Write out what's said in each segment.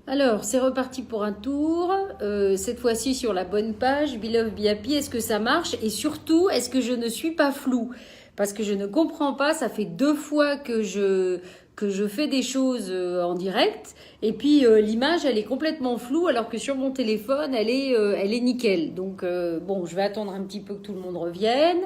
Alors, c'est reparti pour un tour, cette fois-ci sur la bonne page, Be Love Be Happy, est-ce que ça marche? Et surtout, est-ce que je ne suis pas floue? Parce que je ne comprends pas, ça fait 2 fois que je fais des choses en direct, et puis l'image, elle est complètement floue, alors que sur mon téléphone, elle est nickel. Donc, bon, je vais attendre un petit peu que tout le monde revienne.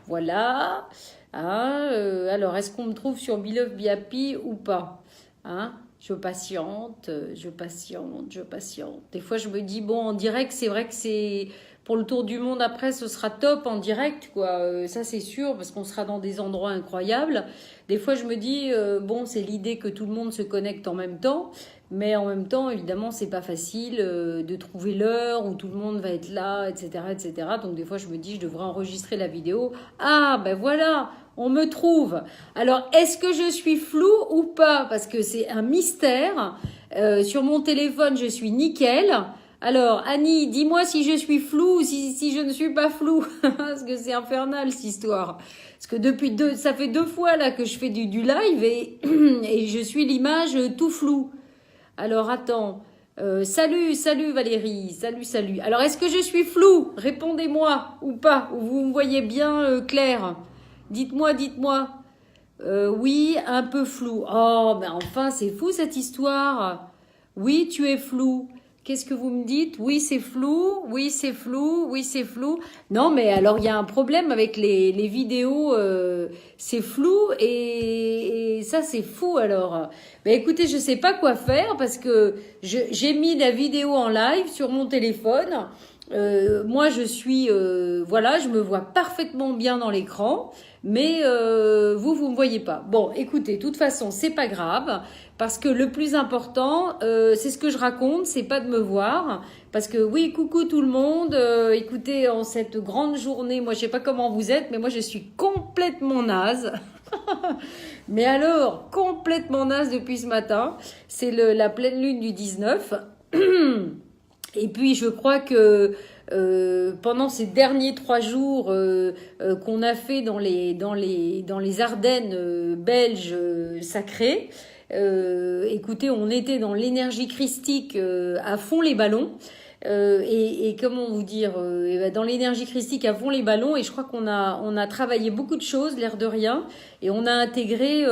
Voilà. Hein, alors, est-ce qu'on me trouve sur Be Love Be Happy ou pas? Hein? Je patiente, je patiente, je patiente. Des fois, je me dis, bon, en direct, c'est vrai que c'est... Pour le tour du monde après, ce sera top en direct, quoi. Ça, c'est sûr, parce qu'on sera dans des endroits incroyables. Des fois, je me dis, bon, c'est l'idée que tout le monde se connecte en même temps. Mais en même temps, évidemment, c'est pas facile de trouver l'heure où tout le monde va être là, etc., etc. Donc, des fois, je me dis, je devrais enregistrer la vidéo. Ah, ben voilà, on me trouve. Alors, est-ce que je suis floue ou pas? Parce que c'est un mystère. Sur mon téléphone, je suis nickel. Alors, Annie, dis-moi si je suis floue ou si je ne suis pas floue. Parce que c'est infernal, cette histoire. Parce que ça fait 2 fois là que je fais du live et je suis l'image tout floue. Alors, attends. Salut Valérie. Salut. Alors, est-ce que je suis floue? Répondez-moi ou pas. Ou vous me voyez bien clair? Dites-moi. Oui, un peu flou. Oh, mais enfin, c'est fou cette histoire. Oui, tu es flou. Qu'est-ce que vous me dites? Oui, c'est flou. Oui, c'est flou. Oui, c'est flou. Non, mais alors, il y a un problème avec les vidéos. C'est flou et ça, c'est fou alors. Ben, écoutez, je sais pas quoi faire parce que j'ai mis la vidéo en live sur mon téléphone. Moi, voilà, je me vois parfaitement bien dans l'écran, mais vous me voyez pas. Bon, écoutez, de toute façon, c'est pas grave, parce que le plus important, c'est ce que je raconte, c'est pas de me voir, parce que oui, coucou tout le monde. Écoutez, en cette grande journée, moi, je sais pas comment vous êtes, mais moi, je suis complètement naze. Mais alors, complètement naze depuis ce matin. C'est la pleine lune du 19. Et puis je crois que pendant ces derniers 3 jours qu'on a fait dans les Ardennes belges sacrées, écoutez, on était dans l'énergie christique à fond les ballons. Et comment vous dire, dans l'énergie christique à fond les ballons, et je crois qu'on a travaillé beaucoup de choses, l'air de rien, et on a intégré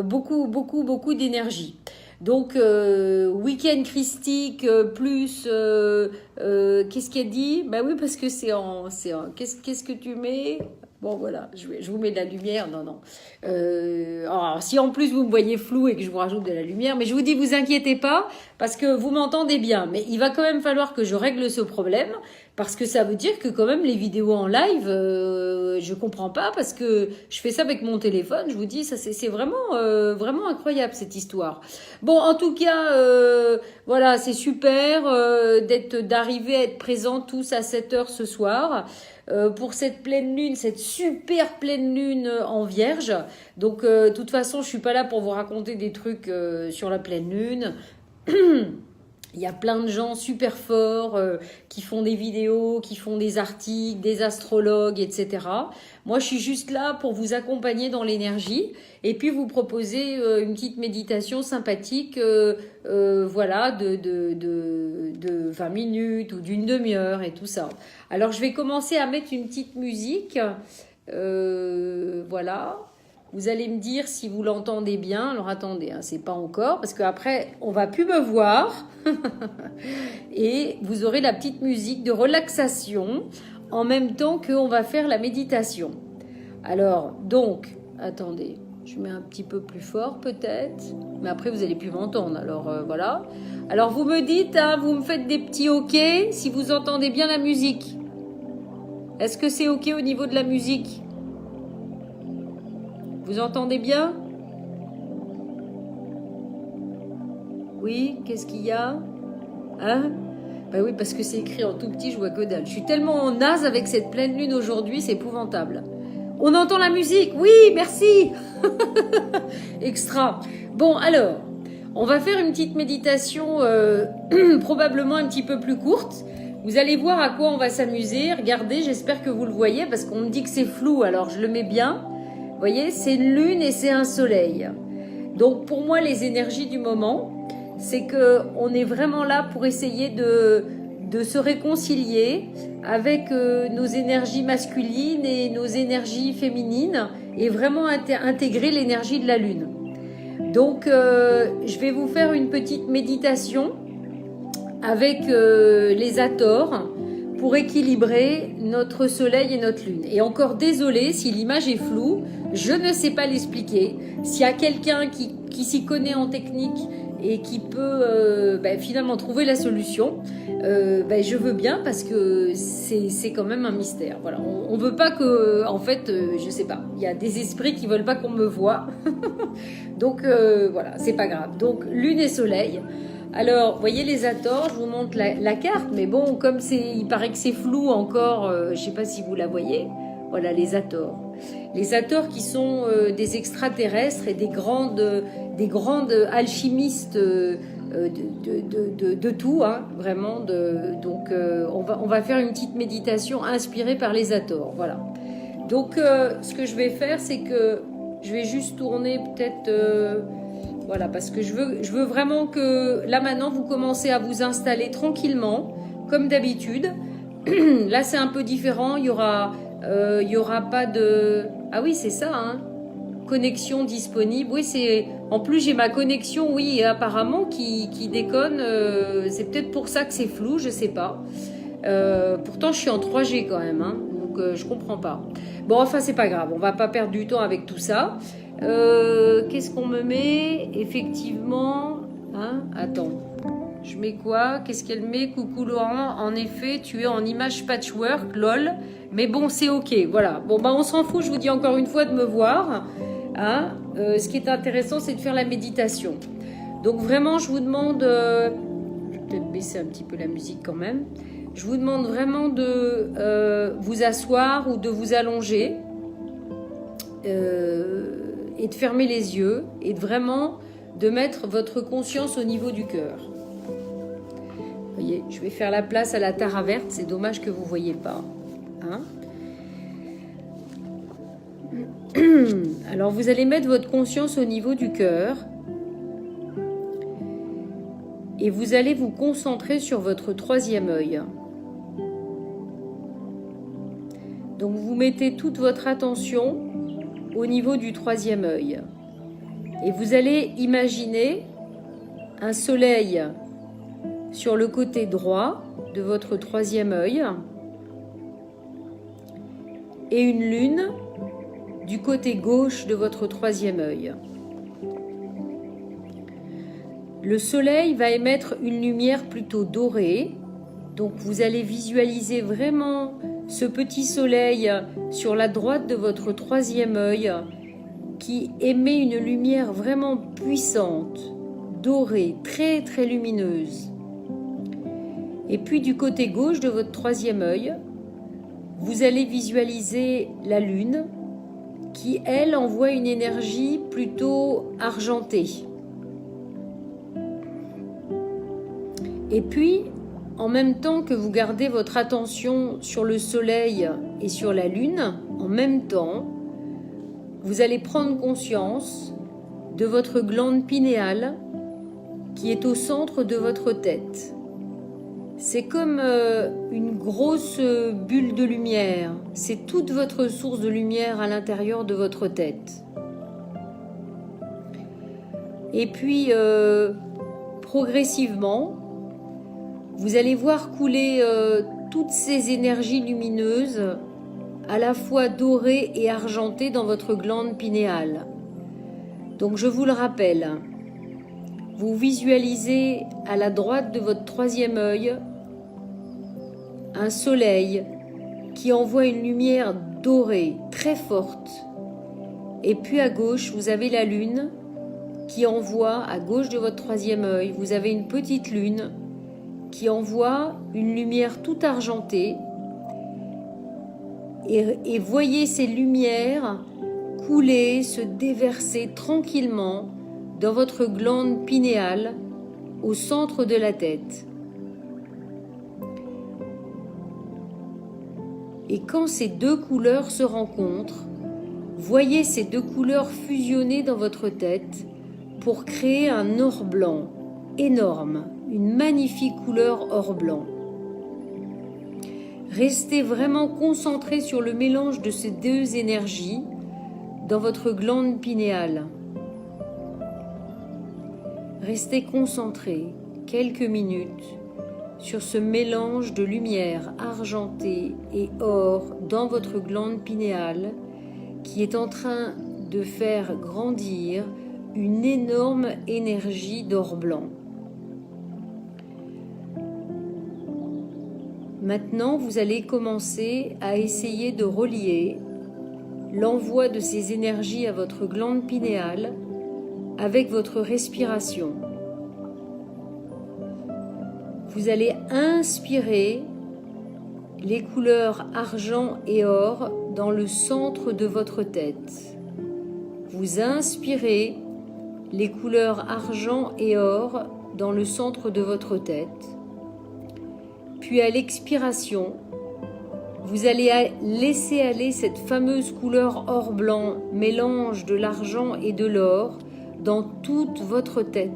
beaucoup d'énergie. Donc, week-end christique plus qu'est-ce qu'elle dit? Bah oui, parce que qu'est-ce que tu mets? Bon, voilà, je vous mets de la lumière. Non. Alors, si en plus vous me voyez flou et que je vous rajoute de la lumière, mais je vous dis, vous inquiétez pas, parce que vous m'entendez bien. Mais il va quand même falloir que je règle ce problème, parce que ça veut dire que quand même les vidéos en live, je comprends pas, parce que je fais ça avec mon téléphone. Je vous dis, ça c'est vraiment incroyable cette histoire. Bon, en tout cas, voilà, c'est super d'arriver à être présents tous à 7 heures ce soir. Pour cette pleine lune, cette super pleine lune en vierge. Donc, de toute façon, je suis pas là pour vous raconter des trucs sur la pleine lune. Il y a plein de gens super forts qui font des vidéos, qui font des articles, des astrologues, etc. Moi, je suis juste là pour vous accompagner dans l'énergie et puis vous proposer une petite méditation sympathique, voilà, de 20 minutes ou d'une demi-heure et tout ça. Alors, je vais commencer à mettre une petite musique. Voilà. Vous allez me dire si vous l'entendez bien. Alors attendez, hein, c'est pas encore, parce qu'après on va plus me voir et vous aurez la petite musique de relaxation en même temps qu'on va faire la méditation. Alors donc, attendez, je mets un petit peu plus fort peut-être, mais après vous allez plus m'entendre. Alors voilà. Alors vous me dites, hein, vous me faites des petits OK si vous entendez bien la musique. Est-ce que c'est OK au niveau de la musique? Vous entendez bien? Oui, qu'est-ce qu'il y a? Hein? Ben oui, parce que c'est écrit en tout petit, je vois que dalle. Je suis tellement naze avec cette pleine lune aujourd'hui, c'est épouvantable. On entend la musique? Oui, merci. Extra. Bon, alors, on va faire une petite méditation probablement un petit peu plus courte. Vous allez voir à quoi on va s'amuser. Regardez, j'espère que vous le voyez, parce qu'on me dit que c'est flou, alors je le mets bien. Vous voyez, c'est une lune et c'est un soleil. Donc pour moi, les énergies du moment, c'est qu'on est vraiment là pour essayer de se réconcilier avec nos énergies masculines et nos énergies féminines et vraiment intégrer l'énergie de la Lune. Donc, je vais vous faire une petite méditation avec les Hathors pour équilibrer notre soleil et notre lune. Et encore désolé si l'image est floue, je ne sais pas l'expliquer. S'il y a quelqu'un qui s'y connaît en technique et qui peut finalement trouver la solution, je veux bien parce que c'est quand même un mystère. Voilà, on veut pas que, en fait, je sais pas, il y a des esprits qui veulent pas qu'on me voie. Donc voilà, c'est pas grave. Donc lune et soleil. Alors, vous voyez les Hathors, je vous montre la carte, mais bon, comme il paraît que c'est flou encore, je ne sais pas si vous la voyez. Voilà, les Hathors. Les Hathors qui sont des extraterrestres et des grandes alchimistes de tout, hein, vraiment. Donc, on va faire une petite méditation inspirée par les Hathors. Voilà. Donc, ce que je vais faire, c'est que je vais juste tourner peut-être... Voilà, parce que je veux vraiment que, là maintenant, vous commencez à vous installer tranquillement, comme d'habitude. Là, c'est un peu différent, il y aura pas de... Ah oui, c'est ça, hein, connexion disponible. Oui, c'est... En plus, j'ai ma connexion, oui, apparemment, qui déconne. C'est peut-être pour ça que c'est flou, je sais pas. Pourtant, je suis en 3G quand même, hein, donc je comprends pas. Bon, enfin, c'est pas grave, on va pas perdre du temps avec tout ça. Qu'est-ce qu'on me met? Effectivement, hein, attends, je mets quoi? Qu'est-ce qu'elle met? Coucou Laurent, en effet, tu es en image patchwork, lol. Mais bon, c'est ok, voilà. Bon, on s'en fout, je vous dis encore une fois de me voir. Hein. Ce qui est intéressant, c'est de faire la méditation. Donc vraiment, je vous demande... je vais peut-être baisser un petit peu la musique quand même. Je vous demande vraiment de vous asseoir ou de vous allonger. Et de fermer les yeux et de mettre votre conscience au niveau du cœur. Vous voyez, je vais faire la place à la Tara verte, c'est dommage que vous ne voyez pas. Hein. Alors, vous allez mettre votre conscience au niveau du cœur et vous allez vous concentrer sur votre troisième œil. Donc, vous mettez toute votre attention au niveau du troisième œil. Et vous allez imaginer un soleil sur le côté droit de votre troisième œil et une lune du côté gauche de votre troisième œil. Le soleil va émettre une lumière plutôt dorée, donc vous allez visualiser vraiment ce petit soleil sur la droite de votre troisième œil qui émet une lumière vraiment puissante, dorée, très très lumineuse. Et puis du côté gauche de votre troisième œil, vous allez visualiser la lune qui, elle, envoie une énergie plutôt argentée. Et puis, en même temps que vous gardez votre attention sur le soleil et sur la lune, en même temps, vous allez prendre conscience de votre glande pinéale qui est au centre de votre tête. C'est comme une grosse bulle de lumière. C'est toute votre source de lumière à l'intérieur de votre tête. Et puis, progressivement, vous allez voir couler toutes ces énergies lumineuses, à la fois dorées et argentées dans votre glande pinéale. Donc je vous le rappelle, vous visualisez à la droite de votre troisième œil un soleil qui envoie une lumière dorée très forte. Et puis à gauche, vous avez la lune qui envoie, à gauche de votre troisième œil, vous avez une petite lune qui envoie une lumière tout argentée. Et voyez ces lumières couler, se déverser tranquillement dans votre glande pinéale au centre de la tête. Et quand ces deux couleurs se rencontrent, voyez ces deux couleurs fusionner dans votre tête pour créer un or blanc énorme, une magnifique couleur or blanc. Restez vraiment concentré sur le mélange de ces deux énergies dans votre glande pinéale. Restez concentré quelques minutes sur ce mélange de lumière argentée et or dans votre glande pinéale qui est en train de faire grandir une énorme énergie d'or blanc. Maintenant, vous allez commencer à essayer de relier l'envoi de ces énergies à votre glande pinéale avec votre respiration. Vous allez inspirer les couleurs argent et or dans le centre de votre tête. Vous inspirez les couleurs argent et or dans le centre de votre tête. Puis à l'expiration, vous allez laisser aller cette fameuse couleur or blanc, mélange de l'argent et de l'or, dans toute votre tête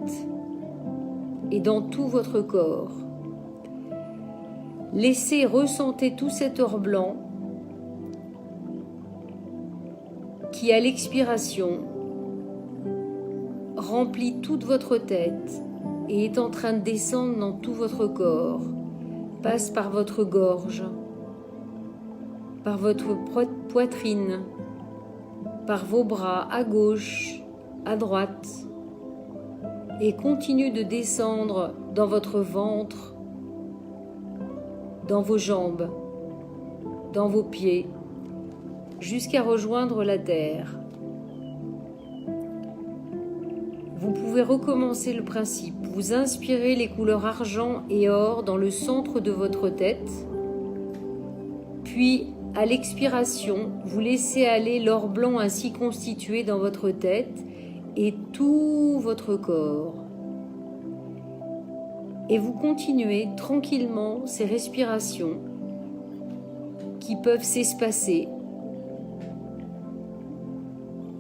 et dans tout votre corps. Laissez ressentir tout cet or blanc qui, à l'expiration, remplit toute votre tête et est en train de descendre dans tout votre corps, passe par votre gorge, par votre poitrine, par vos bras à gauche, à droite, et continue de descendre dans votre ventre, dans vos jambes, dans vos pieds, jusqu'à rejoindre la terre. Vous pouvez recommencer le principe. Vous inspirez les couleurs argent et or dans le centre de votre tête, puis à l'expiration, vous laissez aller l'or blanc ainsi constitué dans votre tête et tout votre corps. Et vous continuez tranquillement ces respirations qui peuvent s'espacer.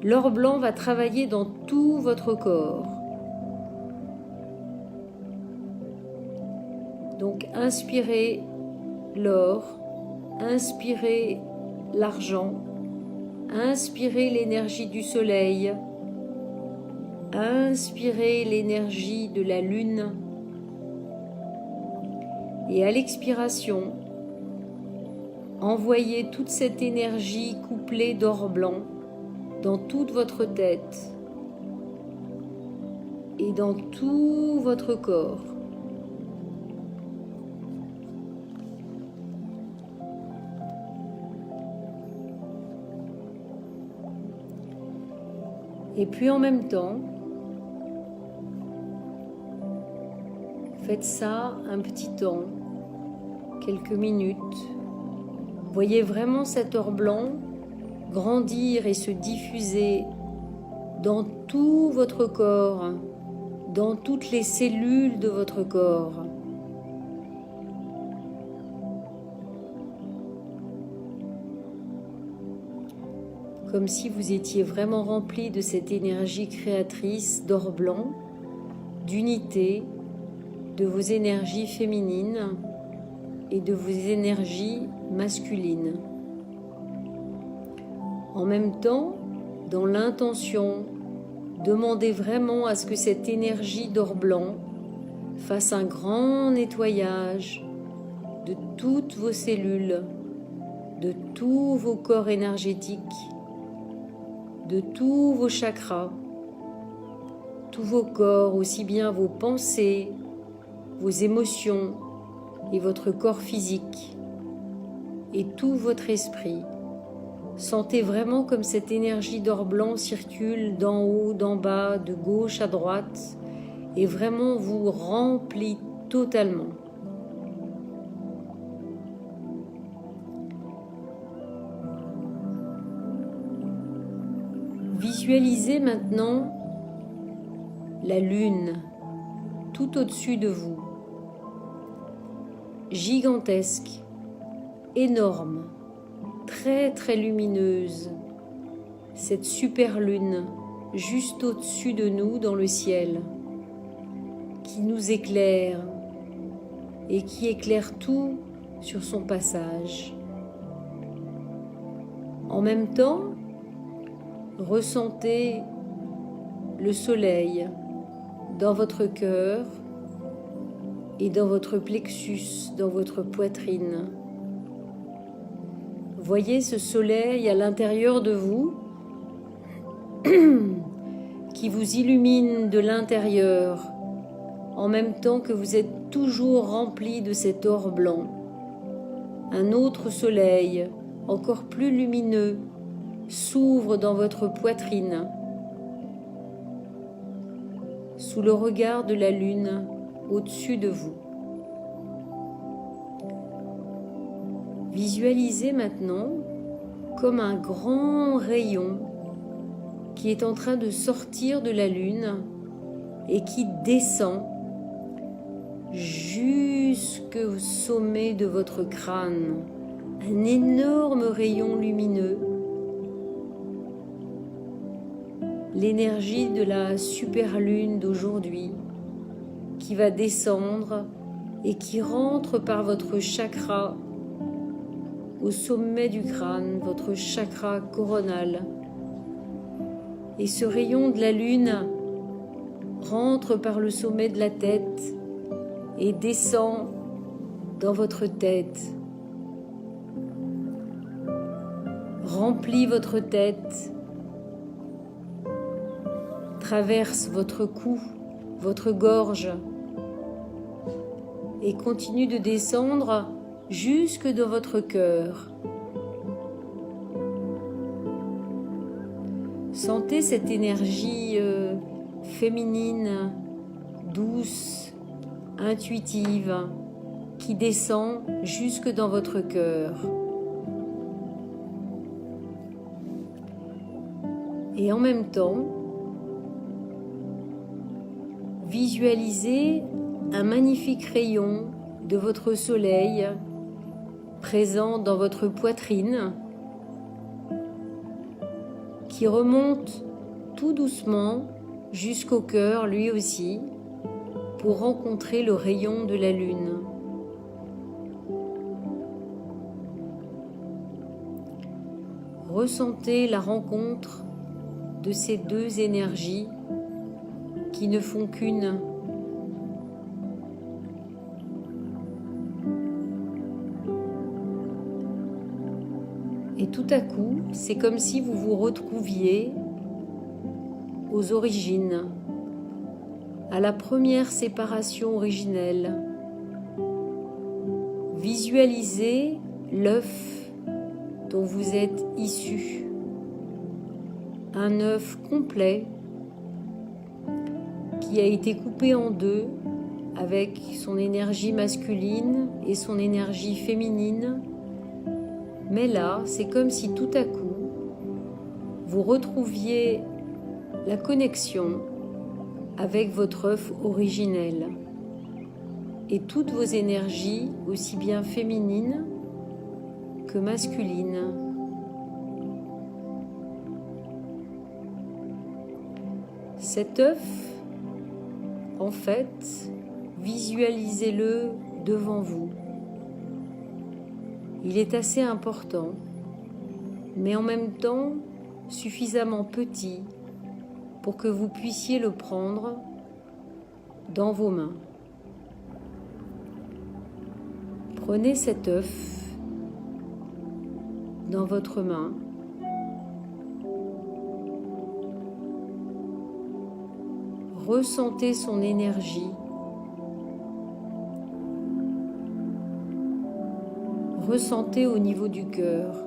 L'or blanc va travailler dans tout votre corps. Donc inspirez l'or, inspirez l'argent, inspirez l'énergie du soleil, inspirez l'énergie de la lune. Et à l'expiration, envoyez toute cette énergie couplée d'or blanc dans toute votre tête et dans tout votre corps. Et puis en même temps, faites ça un petit temps, quelques minutes. Voyez vraiment cet or blanc grandir et se diffuser dans tout votre corps, dans toutes les cellules de votre corps. Comme si vous étiez vraiment rempli de cette énergie créatrice d'or blanc, d'unité, de vos énergies féminines et de vos énergies masculines. En même temps, dans l'intention, demandez vraiment à ce que cette énergie d'or blanc fasse un grand nettoyage de toutes vos cellules, de tous vos corps énergétiques, de tous vos chakras, tous vos corps, aussi bien vos pensées, vos émotions et votre corps physique et tout votre esprit. Sentez vraiment comme cette énergie d'or blanc circule d'en haut, d'en bas, de gauche à droite et vraiment vous remplit totalement. Visualisez maintenant la lune tout au-dessus de vous, gigantesque, énorme, très très lumineuse, cette super lune juste au-dessus de nous dans le ciel, qui nous éclaire et qui éclaire tout sur son passage. En même temps, ressentez le soleil dans votre cœur et dans votre plexus, dans votre poitrine. Voyez ce soleil à l'intérieur de vous qui vous illumine de l'intérieur en même temps que vous êtes toujours rempli de cet or blanc. Un autre soleil, encore plus lumineux, s'ouvre dans votre poitrine sous le regard de la lune au-dessus de vous. Visualisez maintenant comme un grand rayon qui est en train de sortir de la lune et qui descend jusqu'au sommet de votre crâne. Un énorme rayon lumineux. L'énergie de la super lune d'aujourd'hui qui va descendre et qui rentre par votre chakra au sommet du crâne, votre chakra coronal. Et ce rayon de la lune rentre par le sommet de la tête et descend dans votre tête. Remplit votre tête, traverse votre cou, votre gorge et continue de descendre jusque dans votre cœur. Sentez cette énergie féminine, douce, intuitive, qui descend jusque dans votre cœur. Et en même temps, visualisez un magnifique rayon de votre soleil présent dans votre poitrine qui remonte tout doucement jusqu'au cœur lui aussi pour rencontrer le rayon de la lune. Ressentez la rencontre de ces deux énergies qui ne font qu'une. Et tout à coup, c'est comme si vous vous retrouviez aux origines, à la première séparation originelle. Visualisez l'œuf dont vous êtes issu. Un œuf complet qui a été coupé en deux avec son énergie masculine et son énergie féminine. Mais là, c'est comme si tout à coup, vous retrouviez la connexion avec votre œuf originel et toutes vos énergies, aussi bien féminines que masculines. Cet œuf, en fait, visualisez-le devant vous. Il est assez important, mais en même temps suffisamment petit pour que vous puissiez le prendre dans vos mains. Prenez cet œuf dans votre main. Ressentez son énergie. Ressentez au niveau du cœur.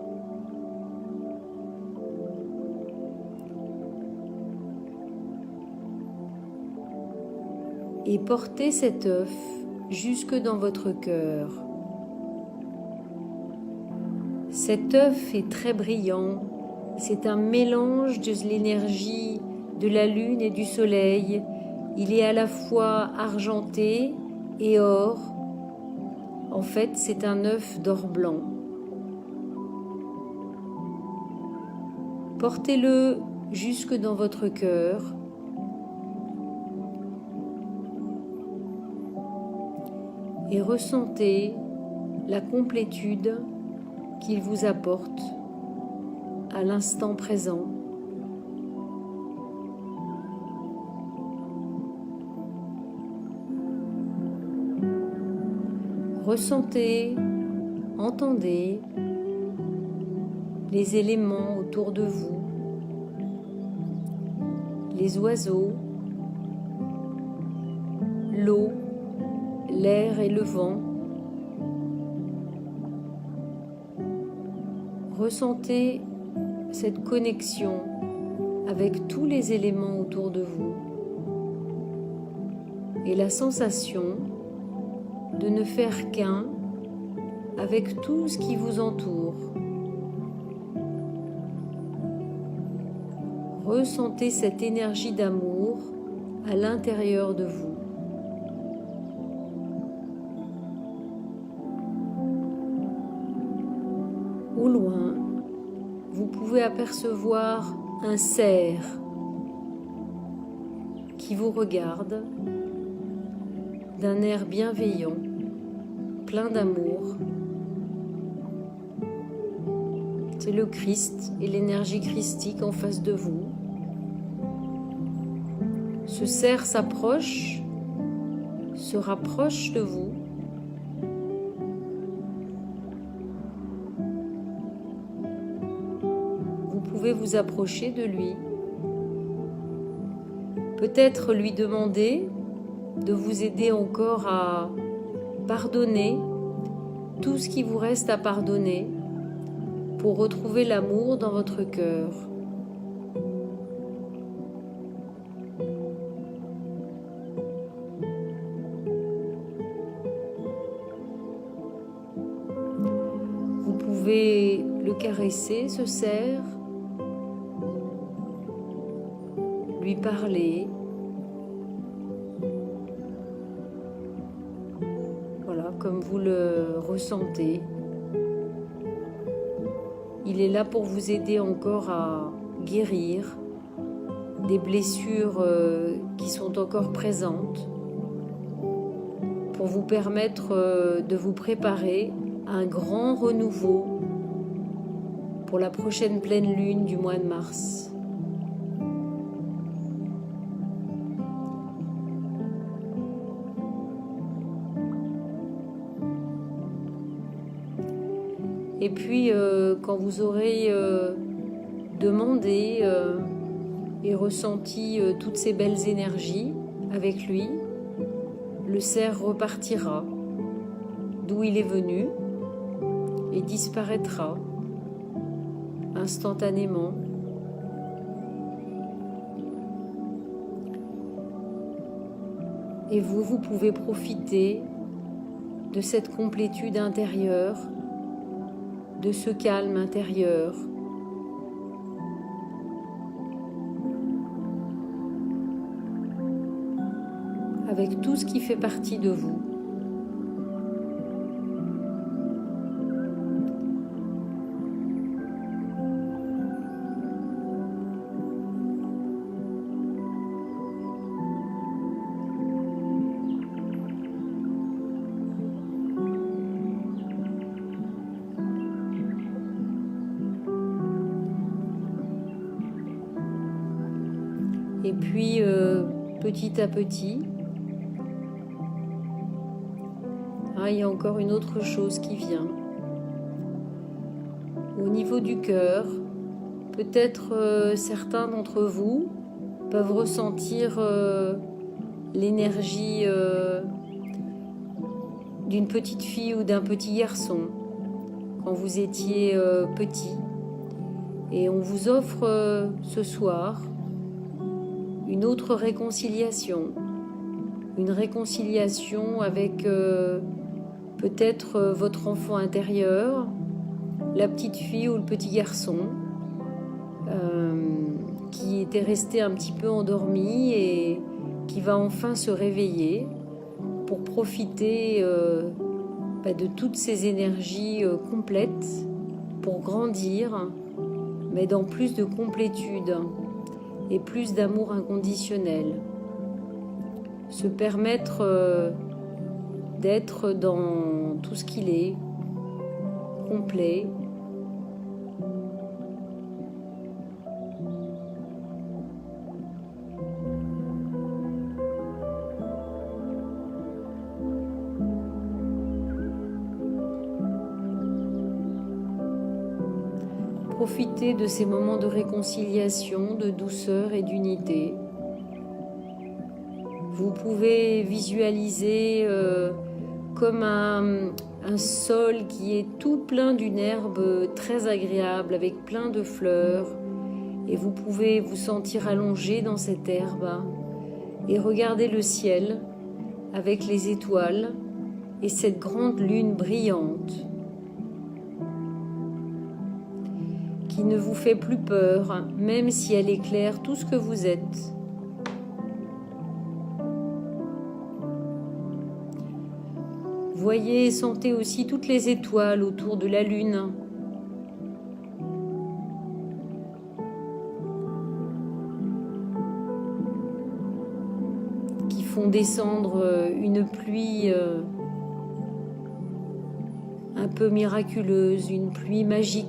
Et portez cet œuf jusque dans votre cœur. Cet œuf est très brillant. C'est un mélange de l'énergie de la lune et du soleil. Il est à la fois argenté et or. En fait, c'est un œuf d'or blanc. Portez-le jusque dans votre cœur. et ressentez la complétude qu'il vous apporte à l'instant présent. Ressentez, entendez les éléments autour de vous, les oiseaux, l'eau, l'air et le vent. Ressentez cette connexion avec tous les éléments autour de vous et la sensation de ne faire qu'un avec tout ce qui vous entoure. Ressentez cette énergie d'amour à l'intérieur de vous. Au loin, vous pouvez apercevoir un cerf qui vous regarde d'un air bienveillant, plein d'amour. C'est le Christ et l'énergie christique en face de vous. Ce cerf s'approche, se rapproche de vous. Vous pouvez vous approcher de lui. Peut-être lui demander de vous aider encore à pardonner tout ce qui vous reste à pardonner pour retrouver l'amour dans votre cœur. Vous pouvez le caresser, ce cerf, lui parler. Voilà, comme vous le ressentez. Il est là pour vous aider encore à guérir des blessures qui sont encore présentes, pour vous permettre de vous préparer à un grand renouveau pour la prochaine pleine lune du mois de mars. Et puis, quand vous aurez demandé et ressenti toutes ces belles énergies avec lui, le cerf repartira d'où il est venu et disparaîtra instantanément. Et vous pouvez profiter de cette complétude intérieure, de ce calme intérieur. Avec tout ce qui fait partie de vous. Et puis, petit à petit, il y a encore une autre chose qui vient. Au niveau du cœur, peut-être certains d'entre vous peuvent ressentir l'énergie d'une petite fille ou d'un petit garçon quand vous étiez petit. Et on vous offre ce soir une autre réconciliation, une réconciliation avec peut-être votre enfant intérieur, la petite fille ou le petit garçon qui était resté un petit peu endormi et qui va enfin se réveiller pour profiter de toutes ces énergies complètes, pour grandir, mais dans plus de complétude et plus d'amour inconditionnel. Se permettre d'être dans tout ce qu'il est, complet. Profitez de ces moments de réconciliation, de douceur et d'unité. Vous pouvez visualiser comme un sol qui est tout plein d'une herbe très agréable avec plein de fleurs. Et vous pouvez vous sentir allongé dans cette herbe et regarder le ciel avec les étoiles et cette grande lune brillante qui ne vous fait plus peur, même si elle éclaire tout ce que vous êtes. Voyez et sentez aussi toutes les étoiles autour de la lune. Qui font descendre une pluie un peu miraculeuse, une pluie magique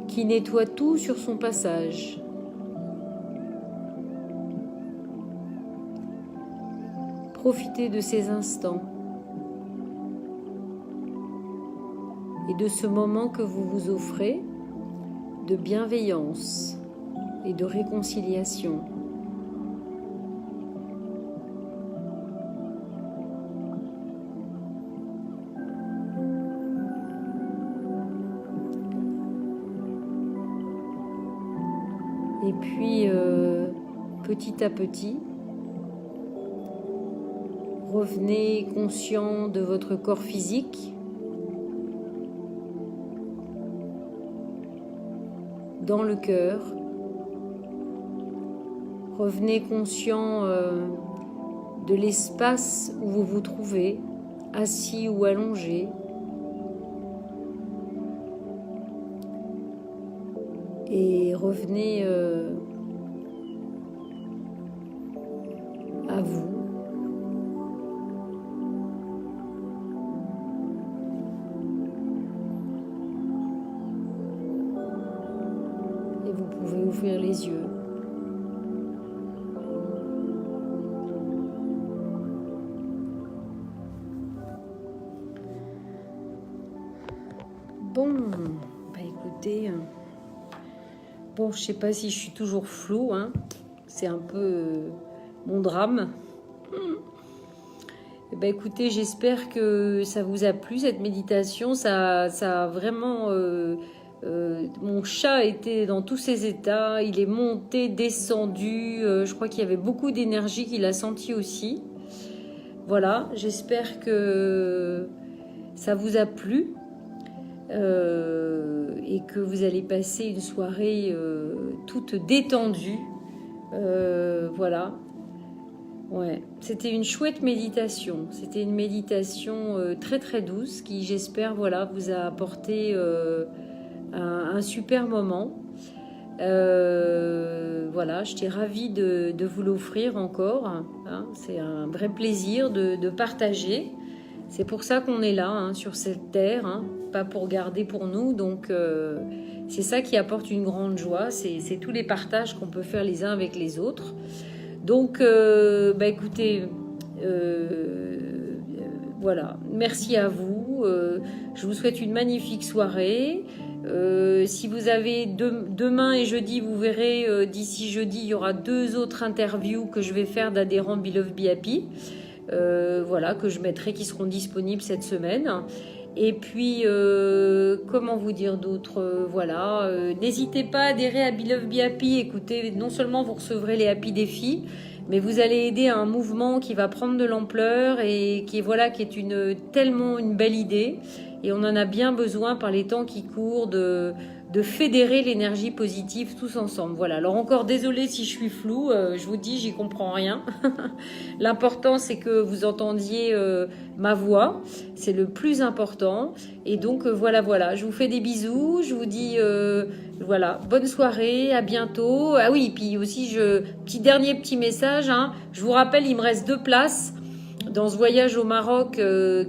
qui nettoie tout sur son passage. Profitez de ces instants et de ce moment que vous vous offrez de bienveillance et de réconciliation. Et puis, petit à petit, revenez conscient de votre corps physique, dans le cœur. Revenez conscient de l'espace où vous vous trouvez, assis ou allongé. Et revenez à vous. Et vous pouvez ouvrir les yeux. Bon, bah écoutez... Bon, je ne sais pas si je suis toujours floue, hein. C'est un peu mon drame. Eh ben, écoutez, j'espère que ça vous a plu, cette méditation. Ça a vraiment... mon chat était dans tous ses états. Il est monté, descendu. Je crois qu'il y avait beaucoup d'énergie qu'il a senti aussi. Voilà, j'espère que ça vous a plu. Et que vous allez passer une soirée toute détendue. Voilà. Ouais, c'était une chouette méditation. C'était une méditation très très douce qui, j'espère, voilà, vous a apporté un super moment. Voilà, j'étais ravie de vous l'offrir encore. Hein. C'est un vrai plaisir de partager. C'est pour ça qu'on est là, hein, sur cette terre, hein, pas pour garder pour nous. Donc, c'est ça qui apporte une grande joie. C'est tous les partages qu'on peut faire les uns avec les autres. Donc, bah, écoutez, voilà, merci à vous. Je vous souhaite une magnifique soirée. Si vous avez demain et jeudi, vous verrez, d'ici jeudi, il y aura 2 autres interviews que je vais faire d'adhérents Beloved Be Happy. Voilà, que je mettrai, qui seront disponibles cette semaine. Et puis, comment vous dire d'autre, voilà, n'hésitez pas à adhérer à Beloved Be Happy. Écoutez, non seulement vous recevrez les Happy Défis, mais vous allez aider à un mouvement qui va prendre de l'ampleur et qui est tellement une belle idée. Et on en a bien besoin par les temps qui courent de fédérer l'énergie positive tous ensemble. Voilà, alors encore désolée si je suis floue, je vous dis, j'y comprends rien. L'important, c'est que vous entendiez ma voix, c'est le plus important. Et donc, voilà, je vous fais des bisous, je vous dis, voilà, bonne soirée, à bientôt. Ah oui, puis aussi, petit message, hein, je vous rappelle, il me reste 2 places. dans ce voyage au Maroc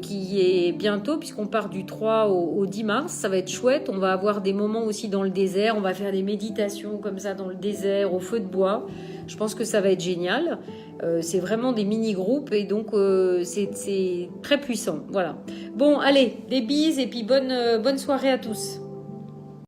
qui est bientôt, puisqu'on part du 3 au 10 mars. Ça va être chouette. On va avoir des moments aussi dans le désert. On va faire des méditations comme ça dans le désert, au feu de bois. Je pense que ça va être génial. C'est vraiment des mini-groupes et donc c'est très puissant. Voilà. Bon, allez, des bises et puis bonne soirée à tous.